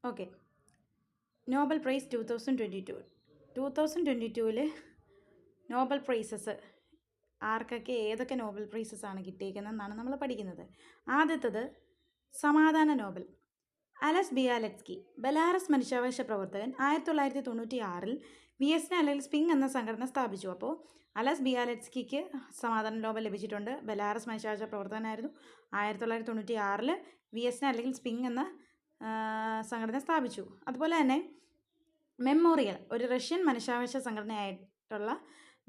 Okay. Nobel prize 2022. 2022 Nobel prizes ആർക്കൊക്കെ ഏതൊക്കെ Nobel prices ആണ് കിട്ടിയിരിക്കുന്നതെന്നാണ് നമ്മൾ പഠിക്കുന്നത്. ആദ്യത്തത് സമാധാന നോബൽ. അലസ് ബിയാലെറ്റ്സ്കി, ബെലാറസ് മനുഷ്യാവകാശ പ്രവർത്തകൻ, 1996 വിയറ്റ്നാം അല്ലെങ്കിൽ സ്പിങ് എന്ന സംഘടന സ്ഥാപിച്ചു. അപ്പോൾ അലസ് ബിയാലെറ്റ്സ്കിക്ക് സമാധാന നോബൽ ലഭിച്ചിട്ടുണ്ട്. ബെലാറസ് മനുഷ്യാവകാശ പ്രവർത്തകനായിരുന്നു. 1996 വിയറ്റ്നാം അല്ലെങ്കിൽ സ്പിങ് എന്ന സംഘടന സ്ഥാപിച്ചു. അതുപോലെ തന്നെ മെമ്മോറിയൽ, ഒരു റഷ്യൻ മനുഷ്യാവകാശ സംഘടനയായിട്ടുള്ള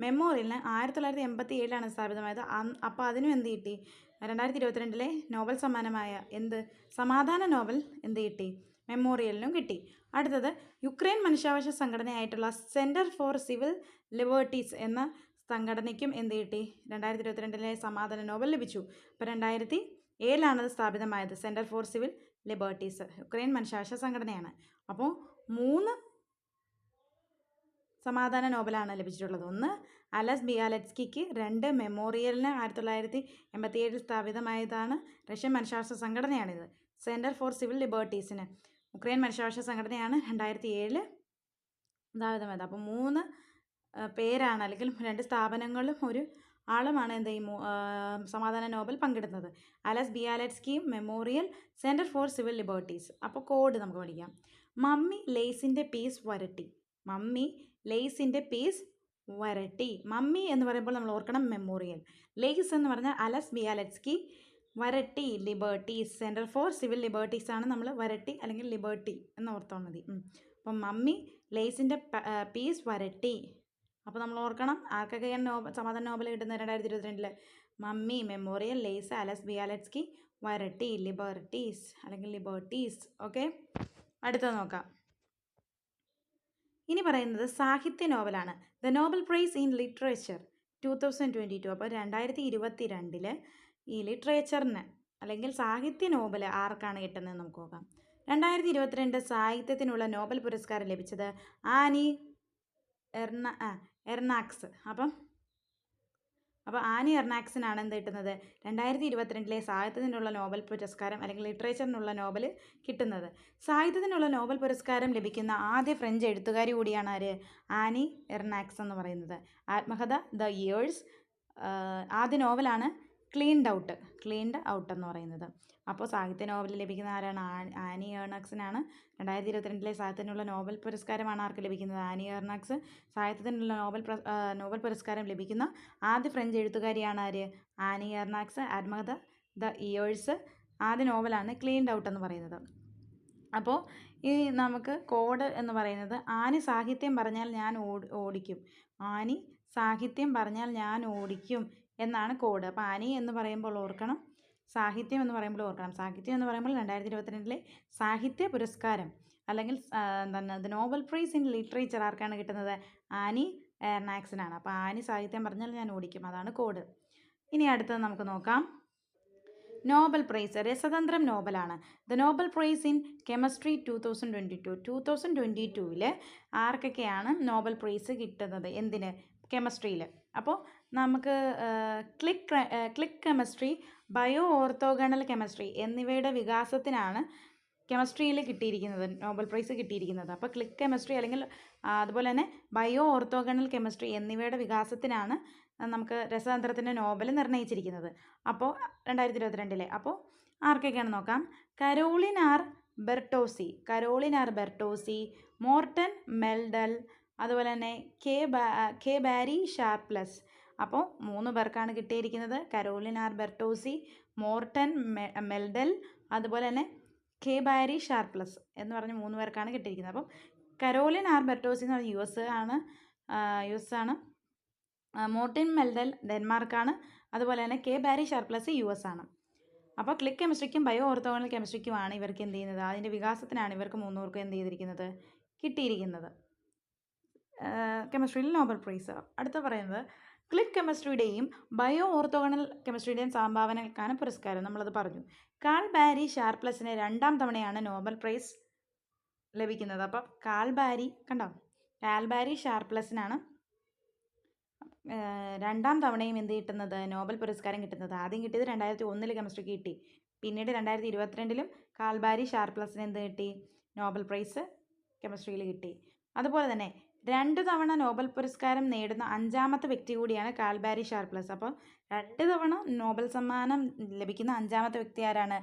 മെമ്മോറിയലിന് 1987 സ്ഥാപിതമായത്. അപ്പോൾ അതിനും എന്ത് കിട്ടി? 2022 നോബൽ സമ്മാനമായ സമാധാന നോബൽ കിട്ടി? മെമ്മോറിയലിനും കിട്ടി. അടുത്തത് യുക്രൈൻ മനുഷ്യാവകാശ സംഘടനയായിട്ടുള്ള സെൻറ്റർ ഫോർ സിവിൽ ലിബർട്ടീസ് എന്ന സംഘടനയ്ക്കും കിട്ടി? 2022 സമാധാന നോബൽ ലഭിച്ചു. അപ്പോൾ 2007 അത് സ്ഥാപിതമായത്. Centre for civil liberties Ukraine മനുഷ്യാവകാശ സംഘടനയാണ്. അപ്പോൾ 3 സമാധാന നോബലാണ് ലഭിച്ചിട്ടുള്ളത്. 1 അലസ് ബിയാലെറ്റ്സ്കിക്ക്, 2 മെമ്മോറിയലിന് 1987 സ്ഥാപിതമായതാണ്. റഷ്യൻ മനുഷ്യാവകാശ സംഘടനയാണിത്. സെൻറ്റർ ഫോർ സിവിൽ ലിബർട്ടീസിന് യുക്രൈൻ മനുഷ്യാവകാശ സംഘടനയാണ് 2007 സ്ഥാപിതമായത്. അപ്പോൾ 3 പേരാണ്, അല്ലെങ്കിൽ 2 സ്ഥാപനങ്ങളും ഒരു ആളുമാണ് സമാധാന നോബൽ പങ്കിടുന്നത്. അലസ് ബിയാലെറ്റ്സ്കിയും memorial, centre for civil liberties. അപ്പോൾ കോഡ് നമുക്ക് പഠിക്കാം. മമ്മി ലേസിൻ്റെ പീസ് വരട്ടി. മമ്മി ലേസിൻ്റെ പീസ് വരട്ടി. മമ്മി എന്ന് പറയുമ്പോൾ നമ്മൾ ഓർക്കണം മെമ്മോറിയൽ. ലേസ് എന്ന് പറഞ്ഞാൽ അലസ് ബിയാലെറ്റ്സ്കി, വരട്ടി liberties, centre for civil liberties ആണ് നമ്മൾ വരട്ടി അല്ലെങ്കിൽ ലിബർട്ടി എന്ന് ഓർത്താൽ മതി. അപ്പം മമ്മി ലേസിൻ്റെ പീസ് വരട്ടി. അപ്പോൾ നമ്മൾ ഓർക്കണം ആർക്കൊക്കെയാണ് സമാധാന നോബൽ കിട്ടുന്നത് 2022? മമ്മി, മെമ്മോറിയൽ, ലേസ്, അലസ് ബിയാലെറ്റ്സ്കി, വരട്ടി, ലിബർട്ടീസ് അല്ലെങ്കിൽ ലിബർട്ടീസ്. ഓക്കെ, അടുത്തത് നോക്കാം. ഇനി പറയുന്നത് സാഹിത്യ നോവലാണ്. The Nobel prize in literature 2022. അപ്പോൾ 2022 ഈ ലിറ്ററേച്ചറിന് അല്ലെങ്കിൽ സാഹിത്യ നോബൽ ആർക്കാണ് കിട്ടുന്നത് നമുക്ക് നോക്കാം. 2022 സാഹിത്യത്തിനുള്ള നോബൽ പുരസ്കാരം ലഭിച്ചത് ആനി എർനാക്സ്. അപ്പോൾ ആനി എർനാക്സിനാണ് കിട്ടുന്നത് 2022 സാഹിത്യത്തിനുള്ള നോബൽ പുരസ്കാരം അല്ലെങ്കിൽ ലിറ്ററേച്ചറിനുള്ള നോബൽ കിട്ടുന്നത്. സാഹിത്യത്തിനുള്ള നോബൽ പുരസ്കാരം ലഭിക്കുന്ന ആദ്യ ഫ്രഞ്ച് എഴുത്തുകാരി കൂടിയാണ് ആര്? ആനി എർനാക്സ് എന്ന് പറയുന്നത്. ആത്മകഥ ദ ഇയേഴ്സ് ആദ്യ നോവലാണ് ക്ലീൻഡ് ഔട്ട് എന്ന് പറയുന്നത്. അപ്പോൾ സാഹിത്യ നോവൽ ലഭിക്കുന്ന ആരാണ്? ആനി എർനാക്സിനാണ്. 2022 സാഹിത്യത്തിനുള്ള നോബൽ പുരസ്കാരമാണ് ആർക്ക് ലഭിക്കുന്നത്? Annie Ernaux. സാഹിത്യത്തിനുള്ള നോബൽ പുരസ്കാരം ലഭിക്കുന്ന ആദ്യ ഫ്രഞ്ച് എഴുത്തുകാരിയാണ് ആര്? Annie Ernaux. ആത്മകഥ ദ ഇയേഴ്സ് ആദ്യ നോവലാണ് ക്ലീൻഡ് ഔട്ട് എന്ന് പറയുന്നത്. അപ്പോൾ ഈ നമുക്ക് കോഡ് എന്ന് പറയുന്നത് ആനി സാഹിത്യം പറഞ്ഞാൽ ഞാൻ ഓടിക്കും. ആനി സാഹിത്യം പറഞ്ഞാൽ ഞാൻ ഓടിക്കും എന്നാണ് കോഡ്. അപ്പോൾ ആനി എന്ന് പറയുമ്പോൾ ഓർക്കണം, സാഹിത്യം എന്ന് പറയുമ്പോൾ ഓർക്കണം. സാഹിത്യം എന്ന് പറയുമ്പോൾ 2022 സാഹിത്യ പുരസ്കാരം അല്ലെങ്കിൽ the Nobel prize in literature ആർക്കാണ് കിട്ടുന്നത്? ആനി എർനാക്സിനാണ്. അപ്പോൾ ആനി സാഹിത്യം പറഞ്ഞാൽ ഞാൻ ഓടിക്കും, അതാണ് കോഡ്. ഇനി അടുത്തത് നമുക്ക് നോക്കാം. നോബൽ പ്രൈസ് രസതന്ത്രം നോബലാണ്. The Nobel prize in chemistry 2022. 2022 ആർക്കൊക്കെയാണ് നോബൽ പ്രൈസ് കിട്ടുന്നത്? എന്തിന്? കെമിസ്ട്രിയിൽ. അപ്പോൾ നമുക്ക് click chemistry, bio orthogonal chemistry എന്നിവയുടെ വികാസത്തിനാണ് കെമിസ്ട്രിയിൽ കിട്ടിയിരിക്കുന്നത് നോബൽ പ്രൈസ് കിട്ടിയിരിക്കുന്നത്. അപ്പോൾ ക്ലിക്ക് കെമിസ്ട്രി അല്ലെങ്കിൽ അതുപോലെ തന്നെ ബയോ ഓർത്തോഗണൽ കെമിസ്ട്രി എന്നിവയുടെ വികാസത്തിനാണ് നമുക്ക് രസതന്ത്രത്തിൻ്റെ നോബൽ നിർണ്ണയിച്ചിരിക്കുന്നത്. അപ്പോൾ 2022 അപ്പോൾ ആർക്കൊക്കെയാണ് നോക്കാം. Caroline R Bertozzi, Morten Meldal, അതുപോലെ തന്നെ കെ ബാരി ഷാർപ്ലസ്. അപ്പോൾ 3 പേർക്കാണ് കിട്ടിയിരിക്കുന്നത്. Caroline R Bertozzi, Morten Meldal, അതുപോലെ തന്നെ കെ ബാരി ഷാർപ്ലസ് എന്ന് പറഞ്ഞ് 3 പേർക്കാണ് കിട്ടിയിരിക്കുന്നത്. അപ്പം കരോളിൻ ആർ ബെർട്ടോസി എന്ന് പറഞ്ഞാൽ യു എസ് ആണ്. മോർട്ടിൻ മെൽഡൽ ഡെൻമാർക്കാണ്. അതുപോലെ തന്നെ കെ ബാരി ഷാർപ്ലസ് US ആണ്. അപ്പോൾ ക്ലിക്ക് കെമിസ്ട്രിക്കും ബയോ ഓർത്തോഗണൽ കെമിസ്ട്രിക്കുമാണ് ഇവർക്ക് അതിൻ്റെ വികാസത്തിനാണ് ഇവർക്ക് 3 പേർക്കും കിട്ടിയിരിക്കുന്നത് കെമിസ്ട്രിയിൽ നോബൽ പ്രൈസ്. അടുത്ത പറയുന്നത് ക്ലിക്ക് കെമിസ്ട്രിയുടെയും ബയോ ഓർത്തോഗണൽ കെമിസ്ട്രിയുടെയും സംഭാവനകൾക്കാണ് പുരസ്കാരം. നമ്മളത് പറഞ്ഞു. കാൾ ബാരി ഷാർപ്ലസിന് 2ാം തവണയാണ് നോബൽ പ്രൈസ് ലഭിക്കുന്നത്. അപ്പം കാൾ ബാരി ഷാർപ്ലസിനാണ് 2ാം തവണയും കിട്ടുന്നത് നോബൽ പുരസ്കാരം കിട്ടുന്നത്. ആദ്യം കിട്ടിയത് 2001 കെമിസ്ട്രിക്ക് കിട്ടി. പിന്നീട് 2022-ലും കാൽബാരി ഷാർപ്ലസിന് എന്ത് കിട്ടി? നോബൽ പ്രൈസ് കെമിസ്ട്രിയിൽ കിട്ടി. അതുപോലെ തന്നെ 2 തവണ നോബൽ പുരസ്കാരം നേടുന്ന 5ാമത്തെ വ്യക്തി കൂടിയാണ് കാൽബാരി ഷാർപ്ലസ്. അപ്പോൾ 2 തവണ നോബൽ സമ്മാനം ലഭിക്കുന്ന 5ാമത്തെ വ്യക്തി ആരാണ്?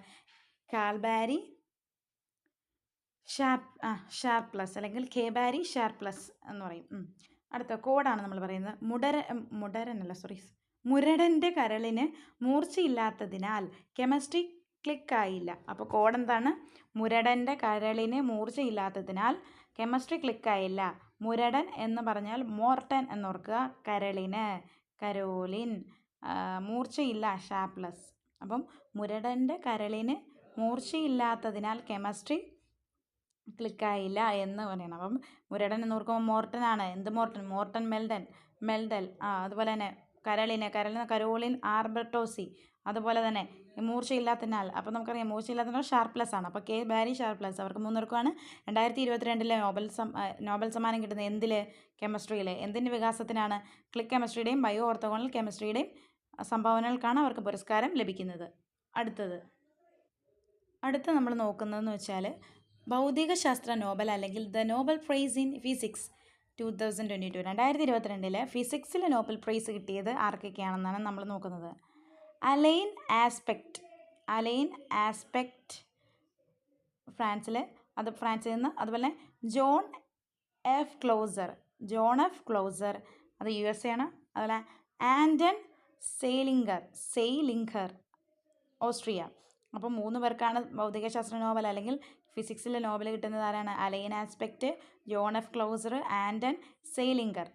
കാൽബാരി ഷാർപ്ലസ് അല്ലെങ്കിൽ കേബാരി ഷാർപ്ലസ് എന്ന് പറയും. അടുത്ത കോഡാണ് നമ്മൾ പറയുന്നത്. മുരടൻ്റെ കരളിന് മൂർച്ചയില്ലാത്തതിനാൽ കെമിസ്ട്രി ക്ലിക്കായില്ല. അപ്പോൾ കോഡ് എന്താണ്? മുരടൻ്റെ കരളിന് മൂർച്ചയില്ലാത്തതിനാൽ കെമിസ്ട്രി ക്ലിക്കായില്ല. മുരടൻ എന്ന് പറഞ്ഞാൽ മോർട്ടൻ എന്നോർക്കുക. കരളിന് കരോലിൻ, മൂർച്ചയില്ല ഷാർപ്ലസ്. അപ്പം മുരടൻ്റെ കരളിന് മൂർച്ചയില്ലാത്തതിനാൽ കെമിസ്ട്രി ക്ലിക്കായില്ല എന്ന് പറയണം. അപ്പം മുരടൻ എന്ന് ഓർക്കുമ്പോൾ മോർട്ടനാണ്. എന്ത് മോർട്ടൻ? Morten Meldal. അതുപോലെ തന്നെ കരളിന് കരോളിൻ ആർബർട്ടോസി. അതുപോലെ തന്നെ മൂർച്ചയില്ലാത്തതിനാൽ, അപ്പോൾ നമുക്കറിയാം മൂർച്ചയില്ലാത്തതിനാൽ ഷാർപ്ലസ് ആണ്. അപ്പോൾ കേബാരി ഷാർപ്ലസ് അവർക്ക് 3 പേർക്കുമാണ് 2022-ലെ നോബൽ സമ്മാനം കിട്ടുന്നത്. എന്തിൽ? കെമിസ്ട്രിയിൽ. എന്തിൻ്റെ വികാസത്തിനാണ്? ക്ലിക്ക് കെമിസ്ട്രിയുടെയും ബയോ ഓർത്തോഗണൽ കെമിസ്ട്രിയുടെയും സംഭാവനകൾക്കാണ് അവർക്ക് പുരസ്കാരം ലഭിക്കുന്നത്. അടുത്ത നമ്മൾ നോക്കുന്നതെന്ന് വെച്ചാൽ ഭൗതികശാസ്ത്ര നോബൽ അല്ലെങ്കിൽ the Nobel prize in physics 2022. 2022-ൽ ഫിസിക്സിൽ നോബൽ പ്രൈസ് കിട്ടിയത് ആർക്കൊക്കെയാണെന്നാണ് നമ്മൾ നോക്കുന്നത്. അലൈൻ ആസ്പെക്റ്റ് ഫ്രാൻസിൽ നിന്ന്. അതുപോലെ ജോൺ എഫ് ക്ലോസർ അത് USA ആണ്. അതുപോലെ ആൻഡൺ സെയ്ലിംഗർ ഓസ്ട്രിയ. അപ്പോൾ 3 പേർക്കാണ് ഭൗതികശാസ്ത്ര നോബൽ അല്ലെങ്കിൽ ഫിസിക്സിലെ നോബൽ കിട്ടുന്നത്. ആരാണ്? Alain Aspect, John F Clauser, Anton Zeilinger.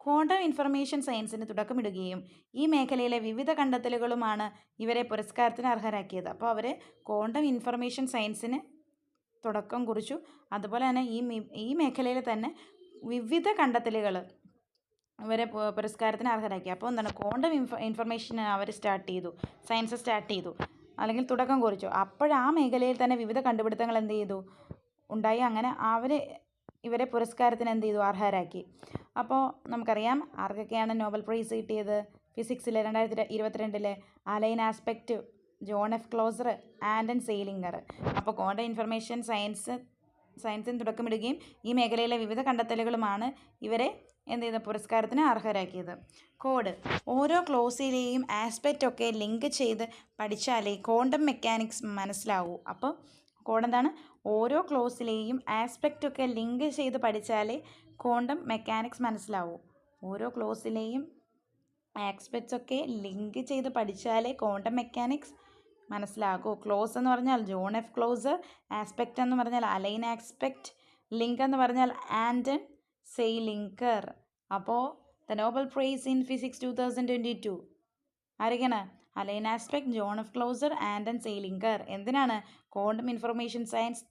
Quantum information സയൻസിന് തുടക്കമിടുകയും ഈ മേഖലയിലെ വിവിധ കണ്ടെത്തലുകളുമാണ് ഇവരെ പുരസ്കാരത്തിന് അർഹരാക്കിയത്. അപ്പോൾ അവർ ക്വാണ്ടം ഇൻഫർമേഷൻ സയൻസിന് തുടക്കം കുറിച്ചു. അതുപോലെ തന്നെ ഈ മേഖലയിൽ തന്നെ വിവിധ കണ്ടെത്തലുകൾ ഇവരെ പുരസ്കാരത്തിന് അർഹരാക്കി. അപ്പോൾ എന്താണ്? ക്വാണ്ടം ഇൻഫർമേഷൻ അവർ സയൻസ് സ്റ്റാർട്ട് ചെയ്തു അല്ലെങ്കിൽ തുടക്കം കുറിച്ചു. അപ്പോഴാ മേഖലയിൽ തന്നെ വിവിധ കണ്ടുപിടുത്തങ്ങൾ എന്ത് ചെയ്തു? ഉണ്ടായി. അങ്ങനെ ഇവരെ പുരസ്കാരത്തിന് എന്ത് ചെയ്തു? അർഹരാക്കി. അപ്പോൾ നമുക്കറിയാം ആർക്കൊക്കെയാണ് നോബൽ പ്രൈസ് കിട്ടിയത് ഫിസിക്സിൽ 2022-ൽ? Alain Aspect, John F Clauser, Anton Zeilinger. അപ്പോൾ ക്വാണ്ടം ഇൻഫർമേഷൻ സയൻസിന് തുടക്കമിടുകയും ഈ മേഖലയിലെ വിവിധ കണ്ടെത്തലുകളുമാണ് ഇവരെ എന്ത് ചെയ്ത പുരസ്കാരത്തിന് അർഹരാക്കിയത്. കോഡ്: ഓരോ ക്ലോസിലെയും ആസ്പെക്റ്റ് ഒക്കെ ലിങ്ക് ചെയ്ത് പഠിച്ചാലേ ക്വാണ്ടം മെക്കാനിക്സ് മനസ്സിലാവൂ. അപ്പോൾ കോഡ് എന്താണ്? ഓരോ ക്ലോസിലെയും ആസ്പെക്റ്റ് ഒക്കെ ലിങ്ക് ചെയ്ത് പഠിച്ചാലേ ക്വാണ്ടം മെക്കാനിക്സ് മനസ്സിലാവൂ. ഓരോ ക്ലോസിലെയും ആസ്പെക്റ്റ്സ് ഒക്കെ ലിങ്ക് ചെയ്ത് പഠിച്ചാലേ ക്വാണ്ടം മെക്കാനിക്സ് മനസ്സിലാകൂ. ക്ലോസ് എന്ന് പറഞ്ഞാൽ ജോൺ എഫ് ക്ലോസർ, ആസ്പെക്റ്റ് എന്ന് പറഞ്ഞാൽ അലൈൻ ആസ്പെക്റ്റ്, ലിങ്ക് എന്ന് പറഞ്ഞാൽ ആൻഡൺ സെയ്ലിംഗർ. അപ്പോൾ the Nobel prize in physics 2022 ആരൊക്കെയാണ്? Alain Aspect, John F Clauser, Anton Zeilinger. എന്തിനാണ്? ക്വാണ്ടം ഇൻഫർമേഷൻ സയൻസ്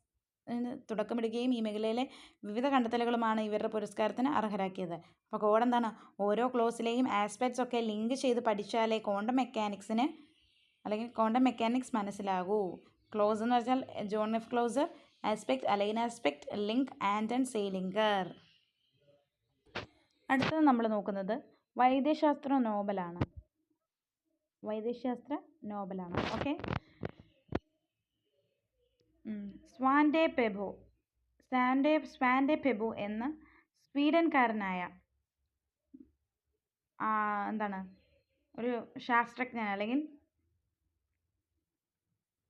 തുടക്കമിടുകയും ഈ മേഖലയിലെ വിവിധ കണ്ടെത്തലുകളുമാണ് ഇവരുടെ പുരസ്കാരത്തിന് അർഹരാക്കിയത്. അപ്പോൾ കോഡ് എന്താണ്? ഓരോ ക്ലോസിലെയും ആസ്പെക്ട്സ് ഒക്കെ ലിങ്ക് ചെയ്ത് പഠിച്ചാലേ ക്വാണ്ടം മെക്കാനിക്സ് മനസ്സിലാകൂ. ക്ലോസ് എന്ന് വെച്ചാൽ John F Clauser, Aspect Alain Aspect, link Anton Zeilinger. അടുത്തത് നമ്മൾ നോക്കുന്നത് വൈദ്യശാസ്ത്ര നോബലാണ്. ഓക്കെ. സ്വാൻഡെ പെബു എന്ന സ്വീഡൻകാരനായ ഒരു ശാസ്ത്രജ്ഞൻ അല്ലെങ്കിൽ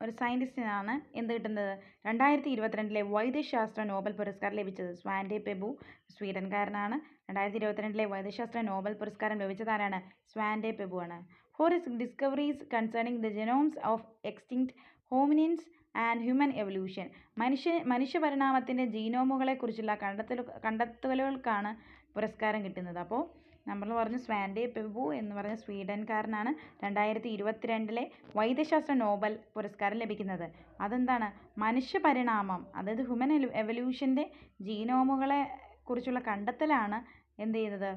ഒരു സയൻറ്റിസ്റ്റിനാണ് എന്ത് കിട്ടുന്നത്? 2022-ലെ വൈദ്യശാസ്ത്ര നോബൽ പുരസ്കാരം ലഭിച്ചത്. സ്വാൻഡെ പെബു സ്വീഡൻകാരനാണ്. 2022-ലെ വൈദ്യശാസ്ത്ര നോബൽ പുരസ്കാരം ലഭിച്ചതാരാണ്? സ്വാൻഡെ പെബു ആണ്. For his discoveries concerning the genomes of extinct hominins and human evolution. മനുഷ്യപരിണാമത്തിൻ്റെ ജീനോമുകളെക്കുറിച്ചുള്ള കണ്ടെത്തലുകൾക്കാണ് പുരസ്കാരം കിട്ടുന്നത്. അപ്പോൾ നമ്മൾ പറഞ്ഞു സ്വാൻഡെ പെബു എന്ന് പറഞ്ഞ സ്വീഡൻകാരനാണ് 2022-ലെ വൈദ്യശാസ്ത്ര നോബൽ പുരസ്കാരം ലഭിക്കുന്നത്. അതെന്താണ്? മനുഷ്യപരിണാമം, അതായത് ഹ്യൂമൻ എവല്യൂഷൻ്റെ ജീനോമുകളെ കുറിച്ചുള്ള കണ്ടെത്തലാണ് എന്ത് ചെയ്യുന്നത്?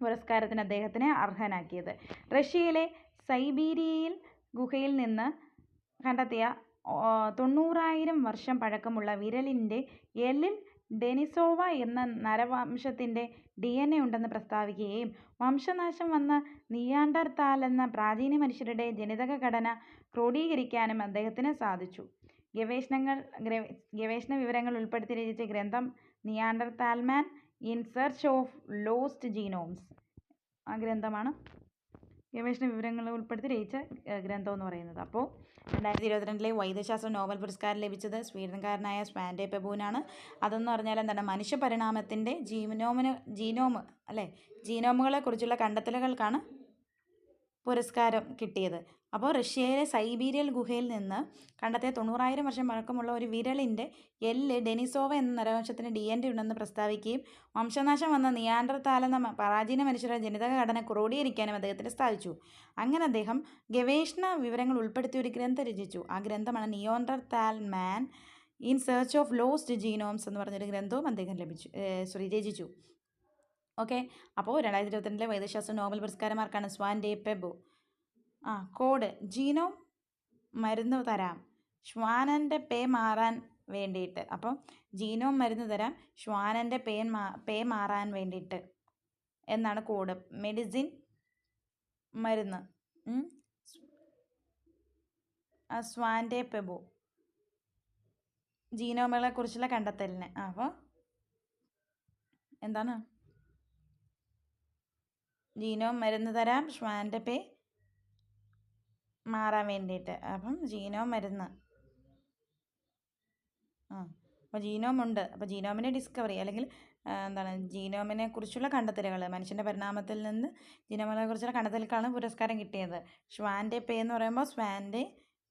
പുരസ്കാരത്തിന് അദ്ദേഹത്തിനെ അർഹനാക്കിയത്. റഷ്യയിലെ സൈബീരിയയിൽ ഗുഹയിൽ നിന്ന് കണ്ടെത്തിയ 90,000 വർഷം പഴക്കമുള്ള വിരലിൻ്റെ എല്ലിൽ ഡെനിസോവ എന്ന നരവംശത്തിൻ്റെ DNA ഉണ്ടെന്ന് പ്രസ്താവിക്കുകയും വംശനാശം വന്ന നിയാണ്ടർതാൽ എന്ന പ്രാചീന മനുഷ്യരുടെ ജനിതക ഘടന ക്രോഡീകരിക്കാനും അദ്ദേഹത്തിന് സാധിച്ചു. ഗവേഷണ വിവരങ്ങൾ ഉൾപ്പെടുത്തി രചിച്ച ഗ്രന്ഥം Neanderthal man in search of lost genomes. ആ ഗ്രന്ഥമാണ് ഗവേഷണ വിവരങ്ങൾ ഉൾപ്പെടുത്തി രചിച്ച ഗ്രന്ഥം എന്ന് പറയുന്നത്. അപ്പോൾ 2022 വൈദ്യശാസ്ത്ര നോബൽ പുരസ്കാരം ലഭിച്ചത് സ്വീഡൻകാരനായ സ്വാൻഡെ പെബുവിനാണ്. അതെന്ന് പറഞ്ഞാൽ എന്താണ്, മനുഷ്യ പരിണാമത്തിൻ്റെ ജീനോമുകളെ കുറിച്ചുള്ള കണ്ടെത്തലുകൾക്കാണ് പുരസ്കാരം കിട്ടിയത്. അപ്പോൾ റഷ്യയിലെ സൈബീരിയൽ ഗുഹയിൽ നിന്ന് കണ്ടെത്തിയ 90,000 വർഷം പഴക്കമുള്ള ഒരു വിരലിൻ്റെ എല്ല് ഡെനിസോവ എന്ന നരവംശത്തിന് DNA ഉണ്ടെന്ന് പ്രസ്താവിക്കുകയും വംശനാശം വന്ന നിയാണ്ടർതാൽ എന്ന പ്രാചീന മനുഷ്യരുടെ ജനിതക ഘടന ക്രോഡീകരിക്കാനും അദ്ദേഹത്തിന് സാധിച്ചു. അങ്ങനെ അദ്ദേഹം ഗവേഷണ വിവരങ്ങൾ ഉൾപ്പെടുത്തിയ ഒരു ഗ്രന്ഥം രചിച്ചു. ആ ഗ്രന്ഥമാണ് Neanderthal man in search of lost genomes എന്ന് പറഞ്ഞൊരു ഗ്രന്ഥവും അദ്ദേഹം രചിച്ചു. ഓക്കെ. അപ്പോൾ 2022 വൈദ്യശാസ്ത്ര നോബൽ പുരസ്കാരം ആർക്കാണ്? സ്വാൻഡെ പെബു. കോഡ് ജീനോം മരുന്ന് തരാം ശ്വാനൻ്റെ പേ മാറാൻ വേണ്ടിയിട്ട്. അപ്പം ജീനോം മരുന്ന് തരാം ശ്വാനൻ്റെ പേ മാറാൻ വേണ്ടിയിട്ട് എന്നാണ് കോഡ്. മെഡിസിൻ മരുന്ന് സ്വാൻഡെ പെബു ജീനോമുകളെ കുറിച്ചുള്ള കണ്ടെത്തലിന്. അപ്പോൾ എന്താണ്? ജീനോം മരുന്ന് തരാം ശ്വാൻ്റെ പേ മാറാൻ വേണ്ടിയിട്ട്. അപ്പം ജീനോം മരുന്ന്. അപ്പോൾ ജീനോം ഉണ്ട്. അപ്പോൾ ജീനോമിൻ്റെ ഡിസ്കവറി അല്ലെങ്കിൽ എന്താണ് ജീനോമിനെ കുറിച്ചുള്ള കണ്ടെത്തലുകൾ, മനുഷ്യൻ്റെ പരിണാമത്തിൽ നിന്ന് ജീനോമിനെ കുറിച്ചുള്ള കണ്ടെത്തലുകൾക്കാണ് പുരസ്കാരം കിട്ടിയത്. ശ്വാൻ്റെ പേ എന്ന് പറയുമ്പോൾ സ്വാൻഡെ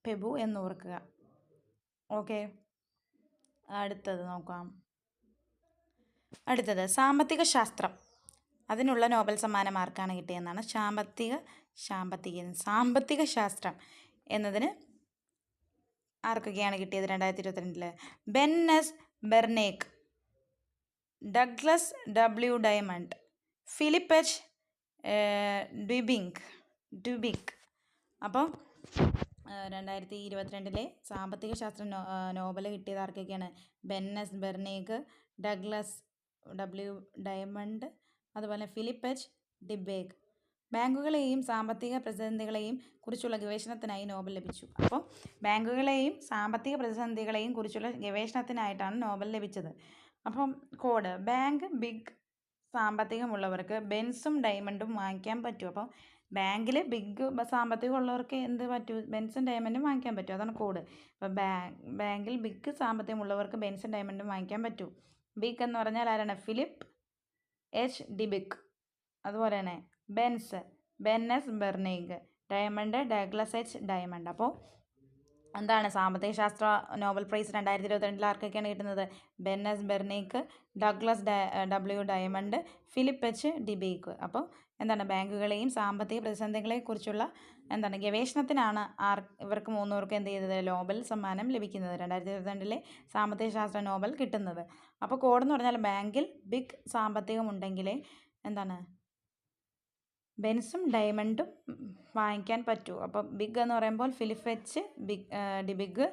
പെബു എന്ന് ഓർക്കുക. ഓക്കെ. അടുത്തത് നോക്കാം. അടുത്തത് സാമ്പത്തിക ശാസ്ത്രം. അതിനുള്ള നോബൽ സമ്മാനം ആർക്കാണ് കിട്ടിയെന്നാണ്. സാമ്പത്തിക ശാസ്ത്രം എന്നതിന് ആർക്കൊക്കെയാണ് കിട്ടിയത് 2022? Ben S Bernanke, Douglas W Diamond, Philip H Dybvig. അപ്പോൾ 2022 സാമ്പത്തിക ശാസ്ത്ര നോബൽ കിട്ടിയത് ആർക്കൊക്കെയാണ്? Ben S Bernanke, Douglas W Diamond, അതുപോലെ ഫിലിപ്പ് H ഡ്യൂബിക്. ബാങ്കുകളെയും സാമ്പത്തിക പ്രതിസന്ധികളെയും കുറിച്ചുള്ള ഗവേഷണത്തിനായി നോബൽ ലഭിച്ചു. അപ്പോൾ ബാങ്കുകളെയും സാമ്പത്തിക പ്രതിസന്ധികളെയും കുറിച്ചുള്ള ഗവേഷണത്തിനായിട്ടാണ് നോബൽ ലഭിച്ചത്. അപ്പം കോഡ് ബാങ്ക് ബിഗ് സാമ്പത്തികമുള്ളവർക്ക് ബെൻസും ഡയമണ്ടും വാങ്ങിക്കാൻ പറ്റും. അപ്പോൾ ബാങ്കിൽ ബിഗ് സാമ്പത്തികം ഉള്ളവർക്ക് എന്ത് പറ്റും? ബെൻസും ഡയമണ്ടും വാങ്ങിക്കാൻ പറ്റും. അതാണ് കോഡ്. അപ്പോൾ ബാങ്കിൽ ബിഗ് സാമ്പത്തികമുള്ളവർക്ക് ബെൻസും ഡയമണ്ടും വാങ്ങിക്കാൻ പറ്റും. ബിഗ് എന്ന് പറഞ്ഞാൽ ആരാണ്? Philip H Dybvig. അതുപോലെ തന്നെ Ben S Bernanke, Diamond Douglas H Diamond. അപ്പോൾ എന്താണ് സാമ്പത്തിക ശാസ്ത്ര നോബൽ പ്രൈസ് 2022 ആർക്കൊക്കെയാണ് കിട്ടുന്നത്? Ben S Bernanke, Douglas W Diamond, Philip H Dybvig. അപ്പോൾ എന്താണ് ബാങ്കുകളെയും സാമ്പത്തിക പ്രതിസന്ധികളെയും കുറിച്ചുള്ള എന്താണ് ഗവേഷണത്തിനാണ് ഇവർക്ക് മൂന്നുപേർക്കും എന്ത് ചെയ്തത്? നോബൽ സമ്മാനം ലഭിക്കുന്നത്. 2022 സാമ്പത്തിക ശാസ്ത്ര നോബൽ കിട്ടുന്നത്. അപ്പോൾ കോഡെന്ന് പറഞ്ഞാൽ ബാങ്കിൽ ബിഗ് സാമ്പത്തികമുണ്ടെങ്കിലേ എന്താണ് ബെൻസും ഡയമണ്ടും വാങ്ങിക്കാൻ പറ്റൂ. അപ്പം ബിഗ് എന്ന് പറയുമ്പോൾ ഫിലിപ്പ് H ഡ്യൂബിക്,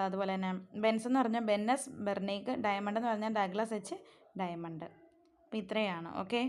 അതുപോലെ തന്നെ ബെൻസ് എന്ന് പറഞ്ഞാൽ ബെൻ എസ് ബെർനേക്ക്, ഡയമണ്ട് എന്ന് പറഞ്ഞാൽ ഡഗ്ലസ് H ഡയമണ്ട്. അപ്പോൾ ഇത്രയാണ്. ഓക്കെ.